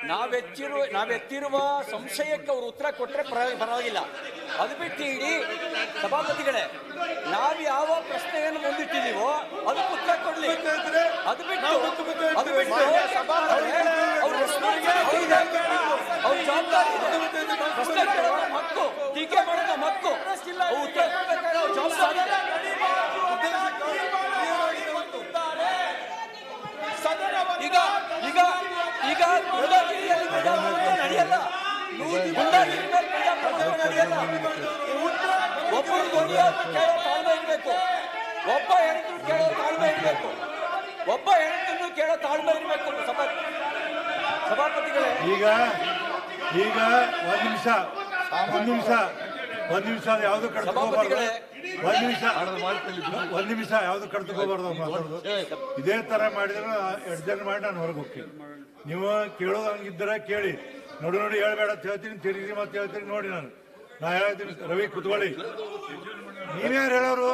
ನಾವೆತ್ತಿರುವ ಸಂಶಯಕ್ಕೆ ಅವರು ಉತ್ತರ ಕೊಟ್ಟರೆ ಪರವಾಗಿಲ್ಲ. ಅದು ಬಿಟ್ಟು ಇಡೀ ಸಭಾಪತಿಗಳೇ, ನಾವು ಯಾವ ಪ್ರಶ್ನೆಯನ್ನು ಮುಂದಿಟ್ಟಿದ್ದೀವೋ ಅದಕ್ಕೆ ಉತ್ತರ ಕೊಡ್ಲಿ. ಅದು ಬಿಟ್ಟು ಅವ್ರ ಜವಾಬ್ದಾರಿ ಪ್ರಶ್ನೆ ಕೇಳೋಣ ಮಕ್ಕು, ಟೀಕೆ ಮಾಡೋಣ ಮಕ್ಕು, ಉತ್ತರ ಕೊಡ್ಬೇಕಾದ್ರೆ ಅವ್ರ ಜವಾಬ್ದಾರಿ. ಈಗ ಈಗ ಈಗ ನಡೆಯಲ್ಲ, ನಡೆಯಲ್ಲ. ಒಬ್ಬರು ಕೇಳೋ ತಾಳ್ಮೆ ಇರಬೇಕು, ಒಬ್ಬ ಹೆಣ್ಣಿದ್ರು ಕೇಳೋ ತಾಳ್ಮೆ ಇರಬೇಕು, ಒಬ್ಬ ಹೆಣ್ಣಿದ್ರು ಕೇಳೋ ತಾಳ್ಮೆ ಇರಬೇಕು. ಸಭಾಪತಿಗಳೇ, ಈಗ ಈಗ ಒಂದ್ ನಿಮಿಷ ಯಾವ್ದು ಕಡ್ತಕೋಬಾರ್ದು, ಒಂದ್ ನಿಮಿಷ ಯಾವ್ದು ಕಡ್ತಕೋಬಾರ್ದು ಮಾತಾಡೋದು. ಇದೇ ತರ ಮಾಡಿದ್ರೆ ಅಡ್ಜಸ್ಟ್ ಮಾಡಿ ನಾನು ಹೊರಗೆ ಹೋಗ್ತೀನಿ. ನೀವು ಕೇಳೋದು ಹಂಗಿದ್ರೆ ಕೇಳಿ, ನೋಡಿ ಹೇಳ್ಬೇಡ ಅಂತ ಹೇಳ್ತೀನಿ, ತಿರುಗಿ ಮತ್ತೆ ಹೇಳ್ತೀನಿ. ನೋಡಿ ನಾ ಹೇಳ್ತೀನಿ, ರವಿ ಕುತ್ಕೊಳ್ಳಿ. ನೀವ್ಯಾರು ಹೇಳೋರು?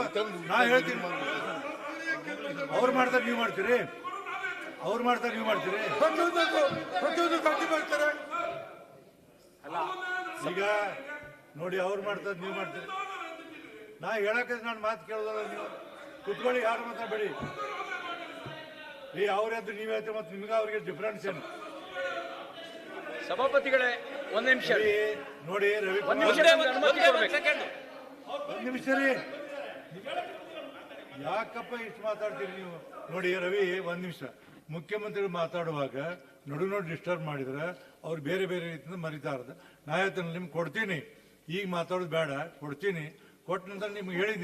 ನಾ ಹೇಳ್ತೀನಿ. ಅವ್ರು ಮಾಡ್ತಾರೆ ನೀವು ಮಾಡ್ತೀರಿ, ಅವ್ರು ಮಾಡ್ತಾರೆ ನೀವು ಮಾಡ್ತೀರಿ. ಈಗ ನೋಡಿ, ಅವ್ರು ಮಾಡ್ತಾರೆ ನೀವು ಮಾಡ್ತೀರಿ. ನಾ ಹೇಳಕ್ಕೆ ನಾನು ಮಾತು ಕೇಳೋದಲ್ಲ. ನೀವು ಕುತ್ಕೊಳ್ಳಿ, ಯಾರು ಮಾತಾಡಬೇಡಿ. ಅವ್ರದ್ದು ನೀವ್ ಹೇಳ್ತೀವಿ, ಮತ್ತೆ ನಿಮ್ಗೆ ಅವ್ರಿಗೆ ಡಿಫ್ರೆನ್ಸ್ ಏನು? ಸಭಾಪತಿಗಳೇ, ಒಂದ್ ನಿಮಿಷ ನೋಡಿ. ರವಿ ಒಂದ್ ನಿಮಿಷ ರೀ, ಯಾಕಪ್ಪ ಇಷ್ಟು ಮಾತಾಡ್ತೀರಿ ನೀವು? ನೋಡಿ ರವಿ, ಒಂದ್ ನಿಮಿಷ. ಮುಖ್ಯಮಂತ್ರಿಗಳು ಮಾತಾಡುವಾಗ ನೋಡಿ ಡಿಸ್ಟರ್ಬ್ ಮಾಡಿದ್ರೆ ಅವ್ರು ಬೇರೆ ಬೇರೆ ರೀತಿಯಿಂದ ಮರಿತಾರದ. ನಾ ಹೇಳ್ತೇನೆ, ನಿಮ್ಗೆ ಕೊಡ್ತೀನಿ. ಈಗ ಮಾತಾಡೋದು ಬೇಡ, ಕೊಡ್ತೀನಿ. ಕೊಟ್ಟ ನಂತರ ನಿಮ್ಗೆ ಹೇಳಿದ್ದೀನಿ.